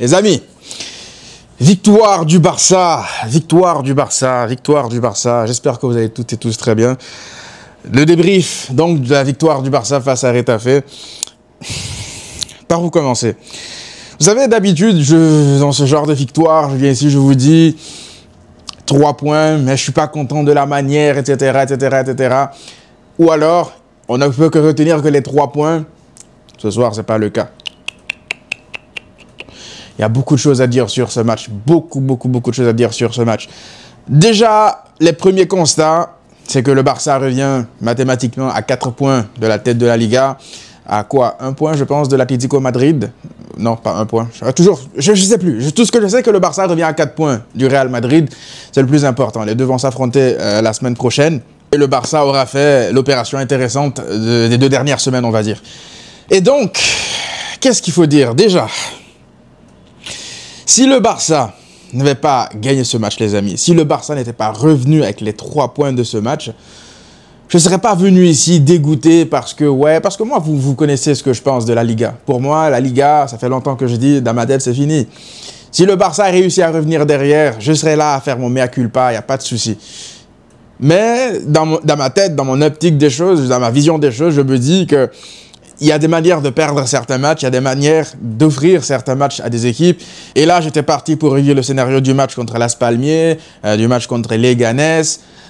Les amis, victoire du Barça, victoire du Barça, victoire du Barça. J'espère que vous allez toutes et tous très bien. Le débrief donc de la victoire du Barça face à Retafe. Par où commencer? Vous savez, d'habitude, dans ce genre de victoire, je viens ici, je vous dis 3 points, mais je suis pas content de la manière, etc., etc., etc. Ou alors, on ne peut que retenir que les 3 points. Ce soir, c'est pas le cas. Il y a beaucoup de choses à dire sur ce match. Beaucoup de choses à dire sur ce match. Déjà, les premiers constats, c'est que le Barça revient mathématiquement à 4 points de la tête de la Liga. À quoi? 1 point, je pense, de l'Atlético Madrid. Non, pas 1 point. Toujours, je sais plus. Tout ce que je sais, c'est que le Barça revient à 4 points du Real Madrid. C'est le plus important. Les deux vont s'affronter la semaine prochaine. Et le Barça aura fait l'opération intéressante des 2 dernières semaines, on va dire. Et donc, qu'est-ce qu'il faut dire? Déjà, si le Barça n'avait pas gagné ce match, les amis, si le Barça n'était pas revenu avec les 3 points de ce match, je ne serais pas venu ici dégoûté parce que moi, vous connaissez ce que je pense de la Liga. Pour moi, la Liga, ça fait longtemps que je dis, dans ma tête, c'est fini. Si le Barça réussit à revenir derrière, je serai là à faire mon mea culpa, il n'y a pas de souci. Mais dans ma tête, dans mon optique des choses, dans ma vision des choses, je me dis que il y a des manières de perdre certains matchs, il y a des manières d'offrir certains matchs à des équipes. Et là, j'étais parti pour revivre le scénario du match contre Las Palmiers, du match contre Leganés,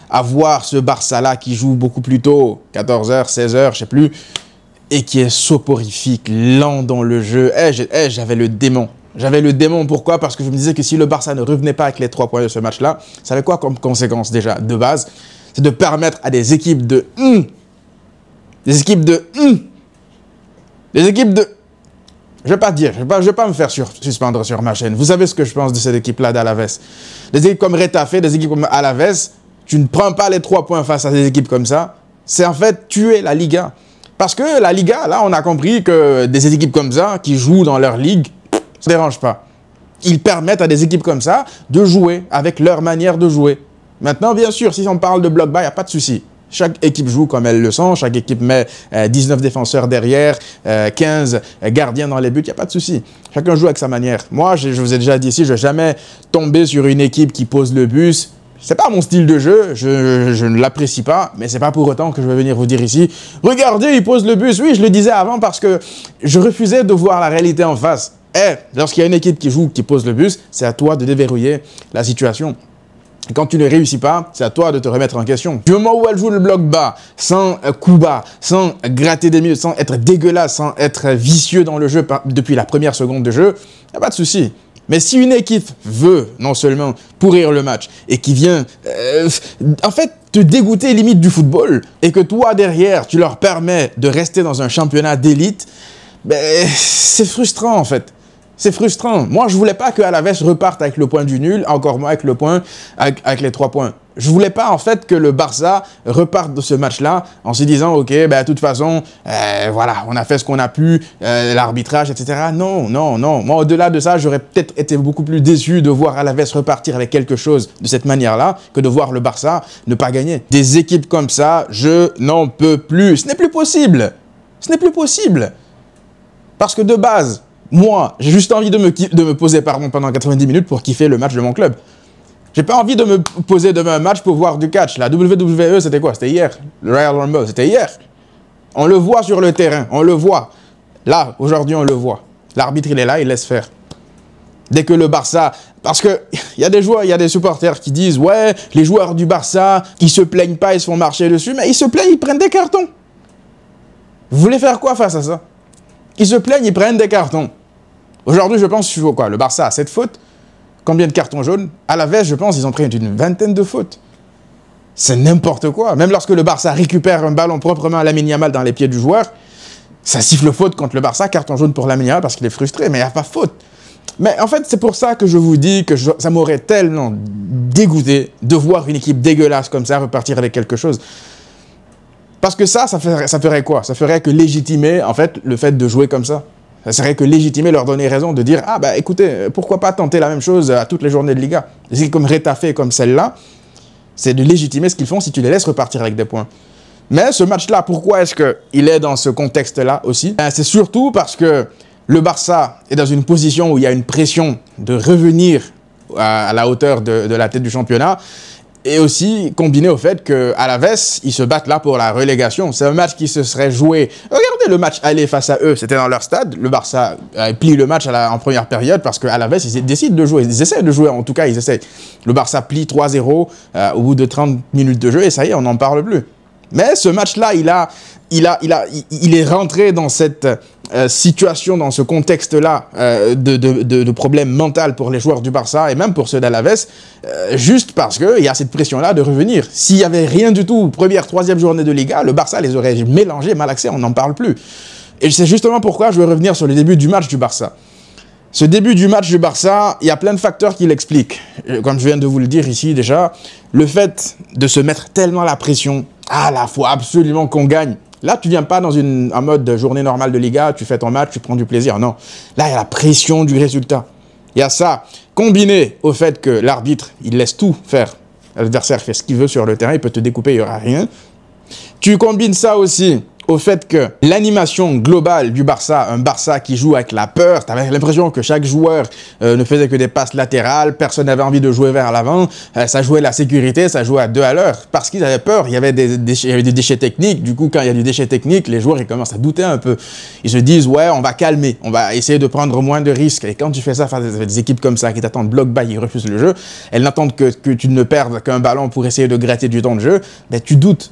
à voir ce Barça-là qui joue beaucoup plus tôt, 14h, 16h, je sais plus, et qui est soporifique, lent dans le jeu. J'avais le démon. J'avais le démon, pourquoi? Parce que je me disais que si le Barça ne revenait pas avec les 3 points de ce match-là, ça avait quoi comme conséquence déjà, de base? C'est de permettre à des équipes de... je vais pas dire, je vais pas me faire suspendre sur ma chaîne. Vous savez ce que je pense de cette équipe-là d'Alaves. Des équipes comme Retafe, des équipes comme Alaves, tu ne prends pas les 3 points face à des équipes comme ça. C'est en fait tuer la Liga. Parce que la Liga, là, on a compris que des équipes comme ça, qui jouent dans leur ligue, ça ne dérange pas. Ils permettent à des équipes comme ça de jouer avec leur manière de jouer. Maintenant, bien sûr, si on parle de bloc bas, il n'y a pas de souci. Chaque équipe joue comme elle le sent, chaque équipe met 19 défenseurs derrière, 15 gardiens dans les buts, il n'y a pas de souci. Chacun joue avec sa manière. Moi, je vous ai déjà dit ici, je ne vais jamais tomber sur une équipe qui pose le bus. C'est pas mon style de jeu, je ne l'apprécie pas, mais c'est pas pour autant que je vais venir vous dire ici, regardez, il pose le bus. Oui, je le disais avant parce que je refusais de voir la réalité en face. Lorsqu'il y a une équipe qui joue, qui pose le bus, c'est à toi de déverrouiller la situation. Et quand tu ne réussis pas, c'est à toi de te remettre en question. Du moment où elle joue le bloc bas, sans coup bas, sans gratter des milieux, sans être dégueulasse, sans être vicieux dans le jeu depuis la première seconde de jeu, il n'y a pas de souci. Mais si une équipe veut non seulement pourrir le match et qui vient, en fait, te dégoûter limite du football, et que toi, derrière, tu leur permets de rester dans un championnat d'élite, ben, c'est frustrant en fait. C'est frustrant. Moi, je voulais pas que Alaves reparte avec le point du nul, encore moins avec le point, avec les 3 points. Je voulais pas, en fait, que le Barça reparte de ce match-là en se disant, OK, ben, de toute façon, voilà, on a fait ce qu'on a pu, l'arbitrage, etc. Non. Moi, au-delà de ça, j'aurais peut-être été beaucoup plus déçu de voir Alaves repartir avec quelque chose de cette manière-là que de voir le Barça ne pas gagner. Des équipes comme ça, je n'en peux plus. Ce n'est plus possible. Ce n'est plus possible. Parce que de base, moi, j'ai juste envie de me poser pendant 90 minutes pour kiffer le match de mon club. J'ai pas envie de me poser demain un match pour voir du catch. La WWE, c'était quoi? C'était hier. Le Royal Rumble, c'était hier. On le voit sur le terrain, on le voit. Là, aujourd'hui, on le voit. L'arbitre, il est là, il laisse faire. Dès que le Barça... Parce que il y a des joueurs, il y a des supporters qui disent « Ouais, les joueurs du Barça, ils se plaignent pas, ils se font marcher dessus. » Mais ils se plaignent, ils prennent des cartons. Vous voulez faire quoi face à ça? Ils se plaignent, ils prennent des cartons. Aujourd'hui, je pense, quoi, le Barça a 7 fautes. Combien de cartons jaunes? À la veste, je pense, ils ont pris une vingtaine de fautes. C'est n'importe quoi. Même lorsque le Barça récupère un ballon proprement à Lamine Yamal dans les pieds du joueur, ça siffle faute contre le Barça, carton jaune pour Lamine Yamal parce qu'il est frustré, mais il n'y a pas faute. Mais en fait, c'est pour ça que je vous dis que ça m'aurait tellement dégoûté de voir une équipe dégueulasse comme ça repartir avec quelque chose. Parce que ça ferait quoi? Ça ferait que légitimer, en fait, le fait de jouer comme ça. Ça serait que légitimer, leur donner raison de dire « Ah, bah écoutez, pourquoi pas tenter la même chose à toutes les journées de Liga ?» C'est comme Retafe et comme celle-là, c'est de légitimer ce qu'ils font si tu les laisses repartir avec des points. Mais ce match-là, pourquoi est-ce qu'il est dans ce contexte-là aussi? C'est surtout parce que le Barça est dans une position où il y a une pression de revenir à la hauteur de la tête du championnat. Et aussi combiné au fait qu'à Alaves, ils se battent là pour la relégation. C'est un match qui se serait joué... Regardez le match aller face à eux, c'était dans leur stade. Le Barça plie le match en première période parce qu'à Alaves, ils décident de jouer. Ils essaient de jouer, en tout cas, ils essaient. Le Barça plie 3-0 au bout de 30 minutes de jeu et ça y est, on n'en parle plus. Mais ce match-là, il est rentré dans cette situation, dans ce contexte-là de problème mental pour les joueurs du Barça et même pour ceux d'Alaves, juste parce qu'il y a cette pression-là de revenir. S'il n'y avait rien du tout, première, troisième journée de Liga, le Barça les aurait mélangés, malaxés, on n'en parle plus. Et c'est justement pourquoi je veux revenir sur le début du match du Barça. Ce début du match du Barça, il y a plein de facteurs qui l'expliquent. Comme je viens de vous le dire ici déjà, le fait de se mettre tellement la pression, ah là, faut absolument qu'on gagne. Là, tu viens pas dans un mode de journée normale de Liga, tu fais ton match, tu prends du plaisir. Non, là, il y a la pression du résultat. Il y a ça, combiné au fait que l'arbitre, il laisse tout faire. L'adversaire fait ce qu'il veut sur le terrain, il peut te découper, il n'y aura rien. Tu combines ça aussi au fait que l'animation globale du Barça, un Barça qui joue avec la peur, tu avais l'impression que chaque joueur ne faisait que des passes latérales, personne n'avait envie de jouer vers l'avant, ça jouait la sécurité, ça jouait à 2 à l'heure, parce qu'ils avaient peur, il y avait des déchets techniques, du coup quand il y a du déchet technique, les joueurs ils commencent à douter un peu, ils se disent ouais on va calmer, on va essayer de prendre moins de risques, et quand tu fais ça face à des équipes comme ça qui t'attendent bloc bas, ils refusent le jeu, elles n'attendent que tu ne perdes qu'un ballon pour essayer de gratter du temps de jeu, ben tu doutes.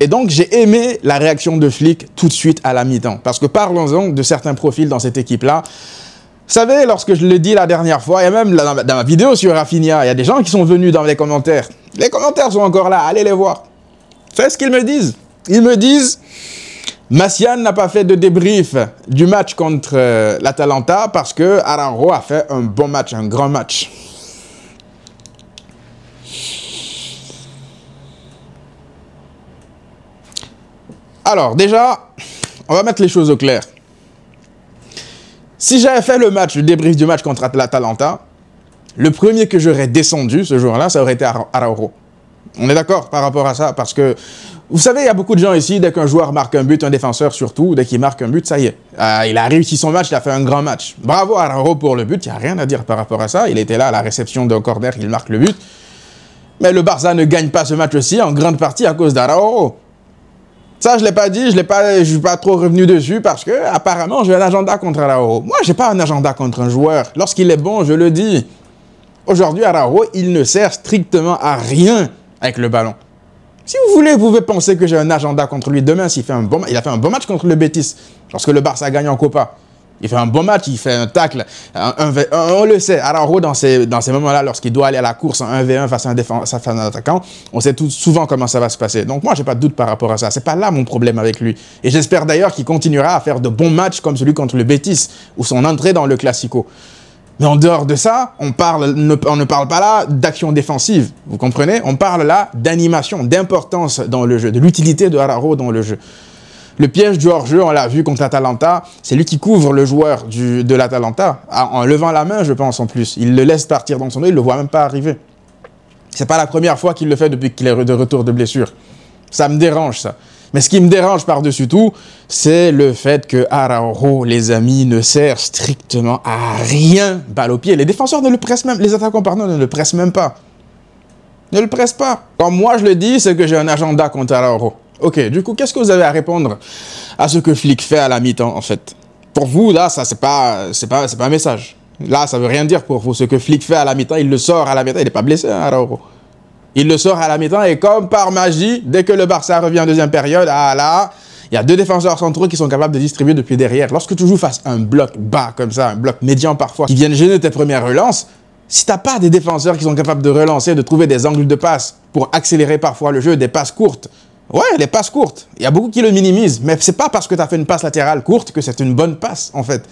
Et donc, j'ai aimé la réaction de Flick tout de suite à la mi-temps. Parce que parlons-en de certains profils dans cette équipe-là. Vous savez, lorsque je l'ai dit la dernière fois, et même dans ma vidéo sur Rafinha, il y a des gens qui sont venus dans les commentaires. Les commentaires sont encore là, allez les voir. Vous savez ce qu'ils me disent? Ils me disent, Massian n'a pas fait de débrief du match contre l'Atalanta parce que Araujo a fait un bon match, un grand match. Alors, déjà, on va mettre les choses au clair. Si j'avais fait le débrief du match contre l'Atalanta, le premier que j'aurais descendu ce jour-là, ça aurait été Araujo. On est d'accord par rapport à ça? Parce que, vous savez, il y a beaucoup de gens ici, dès qu'un joueur marque un but, un défenseur surtout, dès qu'il marque un but, ça y est. Il a réussi son match, il a fait un grand match. Bravo Araujo pour le but, il n'y a rien à dire par rapport à ça. Il était là à la réception d'un corner, il marque le but. Mais le Barça ne gagne pas ce match aussi, en grande partie à cause d'Araujo. Ça, je ne l'ai pas dit, je ne suis pas trop revenu dessus parce que, apparemment, j'ai un agenda contre Araujo. Moi, je n'ai pas un agenda contre un joueur. Lorsqu'il est bon, je le dis. Aujourd'hui, Araujo, il ne sert strictement à rien avec le ballon. Si vous voulez, vous pouvez penser que j'ai un agenda contre lui demain s'il fait un bon match. Il a fait un bon match contre le Betis, lorsque le Barça gagne en Copa. Il fait un bon match, il fait un tacle, on le sait. Araujo, dans ces moments-là, lorsqu'il doit aller à la course en 1v1 face à un attaquant, on sait souvent comment ça va se passer. Donc moi, j'ai pas de doute par rapport à ça. C'est pas là mon problème avec lui. Et j'espère d'ailleurs qu'il continuera à faire de bons matchs comme celui contre le Betis, ou son entrée dans le Classico. Mais en dehors de ça, on ne parle pas là d'action défensive, vous comprenez? On parle là d'animation, d'importance dans le jeu, de l'utilité de Araujo dans le jeu. Le piège du hors-jeu, on l'a vu contre l'Atalanta, c'est lui qui couvre le joueur de l'Atalanta, en levant la main, je pense, en plus. Il le laisse partir dans son dos, il ne le voit même pas arriver. C'est pas la première fois qu'il le fait depuis qu'il est de retour de blessure. Ça me dérange, ça. Mais ce qui me dérange par-dessus tout, c'est le fait que Araujo, les amis, ne sert strictement à rien, balle au pied. Les défenseurs ne le pressent même, les attaquants, pardon, ne le pressent même pas. Ne le pressent pas. Quand moi je le dis, c'est que j'ai un agenda contre Araujo. Ok, du coup, qu'est-ce que vous avez à répondre à ce que Flick fait à la mi-temps, en fait? Pour vous, là, ça, c'est pas un message. Là, ça veut rien dire pour vous. Ce que Flick fait à la mi-temps, il le sort à la mi-temps. Il n'est pas blessé, hein, Araujo. Il le sort à la mi-temps et comme par magie, dès que le Barça revient en deuxième période, ah là, il y a 2 défenseurs centraux qui sont capables de distribuer depuis derrière. Lorsque tu joues face à un bloc bas comme ça, un bloc médian parfois, qui viennent gêner tes premières relances, si tu n'as pas des défenseurs qui sont capables de relancer, de trouver des angles de passe pour accélérer parfois le jeu, des passes courtes, ouais, les passes courtes. Il y a beaucoup qui le minimisent, mais c'est pas parce que tu as fait une passe latérale courte que c'est une bonne passe, en fait.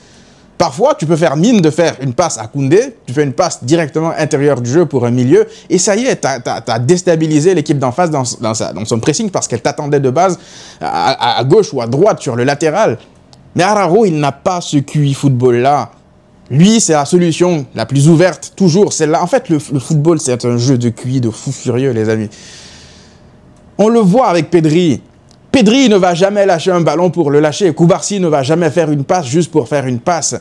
Parfois, tu peux faire mine de faire une passe à Koundé, tu fais une passe directement intérieur du jeu pour un milieu, et ça y est, tu as déstabilisé l'équipe d'en face dans son pressing parce qu'elle t'attendait de base à gauche ou à droite sur le latéral. Mais Araujo, il n'a pas ce QI football-là. Lui, c'est la solution la plus ouverte, toujours. C'est là. En fait, le football, c'est un jeu de QI de fou furieux, les amis. On le voit avec Pedri. Pedri ne va jamais lâcher un ballon pour le lâcher. Koubarsi ne va jamais faire une passe juste pour faire une passe.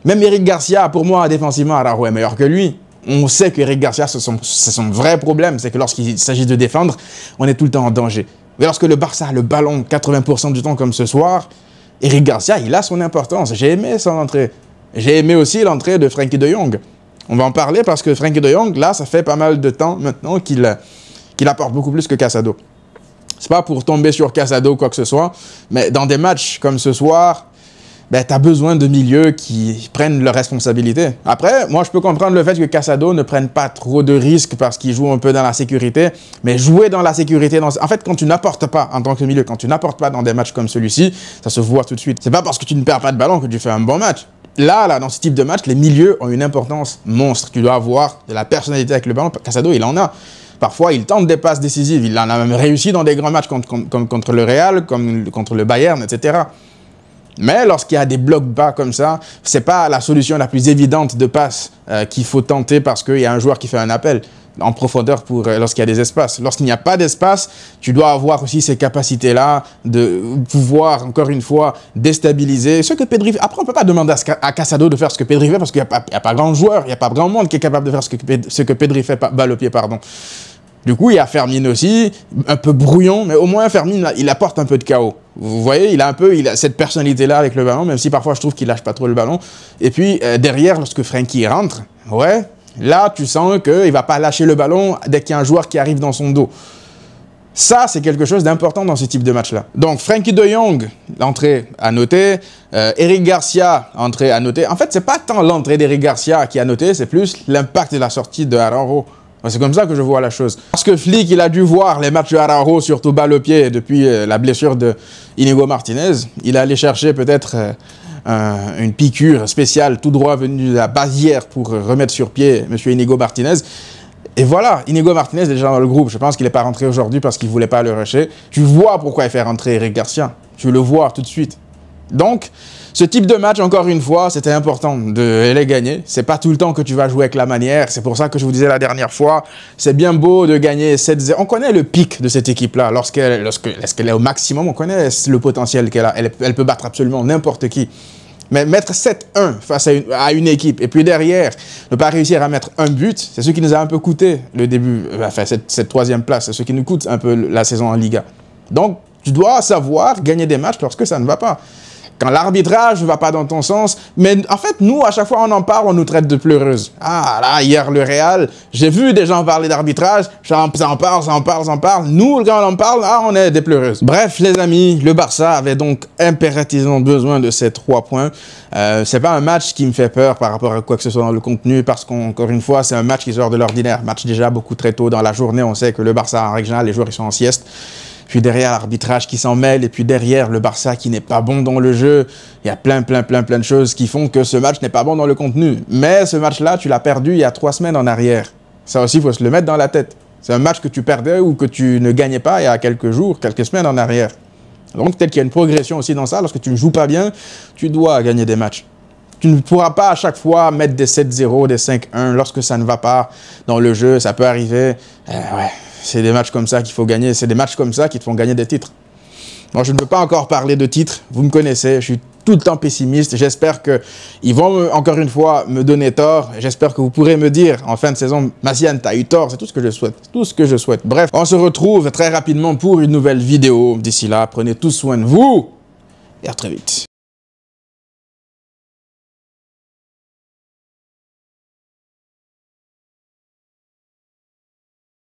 Même Eric Garcia, pour moi, défensivement, Araujo est meilleur que lui. On sait qu'Eric Garcia, c'est son vrai problème. C'est que lorsqu'il s'agit de défendre, on est tout le temps en danger. Mais lorsque le Barça a le ballon 80% du temps comme ce soir, Eric Garcia, il a son importance. J'ai aimé son entrée. J'ai aimé aussi l'entrée de Frenkie de Jong. On va en parler parce que Frenkie de Jong, là, ça fait pas mal de temps maintenant qu'il apporte beaucoup plus que Casado. C'est pas pour tomber sur Casado ou quoi que ce soit, mais dans des matchs comme ce soir, ben, tu as besoin de milieux qui prennent leurs responsabilités. Après, moi, je peux comprendre le fait que Casado ne prenne pas trop de risques parce qu'il joue un peu dans la sécurité, mais jouer dans la sécurité, en fait, quand tu n'apportes pas en tant que milieu, quand tu n'apportes pas dans des matchs comme celui-ci, ça se voit tout de suite. C'est pas parce que tu ne perds pas de ballon que tu fais un bon match. Là, dans ce type de match, les milieux ont une importance monstre. Tu dois avoir de la personnalité avec le ballon. Casado, il en a. Parfois, il tente des passes décisives. Il en a même réussi dans des grands matchs comme contre le Real, comme contre le Bayern, etc. Mais lorsqu'il y a des blocs bas comme ça, c'est pas la solution la plus évidente de passe qu'il faut tenter parce qu'il y a un joueur qui fait un appel en profondeur lorsqu'il y a des espaces. Lorsqu'il n'y a pas d'espace, tu dois avoir aussi ces capacités-là de pouvoir, encore une fois, déstabiliser ce que Pedri fait. Après, on ne peut pas demander à Casado de faire ce que Pedri fait parce qu'il n'y a pas grand joueur, il n'y a pas grand monde qui est capable de faire ce que Pedri fait, balle au pied, pardon. Du coup, il y a Fermin aussi, un peu brouillon, mais au moins Fermin, il apporte un peu de chaos. Vous voyez, il a cette personnalité-là avec le ballon, même si parfois je trouve qu'il lâche pas trop le ballon. Et puis, derrière, lorsque Frenkie rentre, ouais, là, tu sens qu'il ne va pas lâcher le ballon dès qu'il y a un joueur qui arrive dans son dos. Ça, c'est quelque chose d'important dans ce type de match-là. Donc, Frenkie de Jong, l'entrée à noter. Eric Garcia, entrée à noter. En fait, c'est pas tant l'entrée d'Eric Garcia qui a noté, c'est plus l'impact de la sortie de Araujo. C'est comme ça que je vois la chose. Parce que Flick, il a dû voir les matchs de Araujo, surtout balle au pied, depuis la blessure de Inigo Martinez. Il est allé chercher peut-être une piqûre spéciale tout droit venue de la Bavière pour remettre sur pied M. Inigo Martinez. Et voilà, Inigo Martinez est déjà dans le groupe. Je pense qu'il n'est pas rentré aujourd'hui parce qu'il ne voulait pas le rusher. Tu vois pourquoi il fait rentrer Eric Garcia. Tu le vois tout de suite. Donc, ce type de match, encore une fois, c'était important de les gagner. C'est pas tout le temps que tu vas jouer avec la manière. C'est pour ça que je vous disais la dernière fois, c'est bien beau de gagner 7-0. On connaît le pic de cette équipe-là. Lorsqu'elle est au maximum, on connaît le potentiel qu'elle a. Elle peut battre absolument n'importe qui. Mais mettre 7-1 face à une équipe, et puis derrière, ne pas réussir à mettre un but, c'est ce qui nous a un peu coûté le début, enfin cette troisième place, c'est ce qui nous coûte un peu la saison en Liga. Donc, tu dois savoir gagner des matchs lorsque ça ne va pas. Quand l'arbitrage ne va pas dans ton sens, mais en fait, nous, à chaque fois on en parle, on nous traite de pleureuses. Ah là, hier, le Real, j'ai vu des gens parler d'arbitrage, j'en parle. Nous, quand on en parle, ah, on est des pleureuses. Bref, les amis, le Barça avait donc impérativement besoin de ces 3 points. C'est pas un match qui me fait peur par rapport à quoi que ce soit dans le contenu, parce qu'encore une fois, c'est un match qui sort de l'ordinaire. Match déjà beaucoup très tôt dans la journée, on sait que le Barça, en règle générale, les joueurs, ils sont en sieste. Puis derrière, l'arbitrage qui s'en mêle, et puis derrière, le Barça qui n'est pas bon dans le jeu. Il y a plein de choses qui font que ce match n'est pas bon dans le contenu. Mais ce match-là, tu l'as perdu il y a 3 semaines en arrière. Ça aussi, il faut se le mettre dans la tête. C'est un match que tu perdais ou que tu ne gagnais pas il y a quelques jours, quelques semaines en arrière. Donc peut-être qu'il y a une progression aussi dans ça. Lorsque tu ne joues pas bien, tu dois gagner des matchs. Tu ne pourras pas à chaque fois mettre des 7-0, des 5-1 lorsque ça ne va pas dans le jeu. Ça peut arriver. Ouais. C'est des matchs comme ça qu'il faut gagner. C'est des matchs comme ça qui te font gagner des titres. Moi, je ne veux pas encore parler de titres. Vous me connaissez, je suis tout le temps pessimiste. J'espère qu'ils vont, encore une fois, me donner tort. J'espère que vous pourrez me dire en fin de saison, Massiane, t'as eu tort. C'est tout ce que je souhaite. Tout ce que je souhaite. Bref, on se retrouve très rapidement pour une nouvelle vidéo. D'ici là, prenez tous soin de vous et à très vite.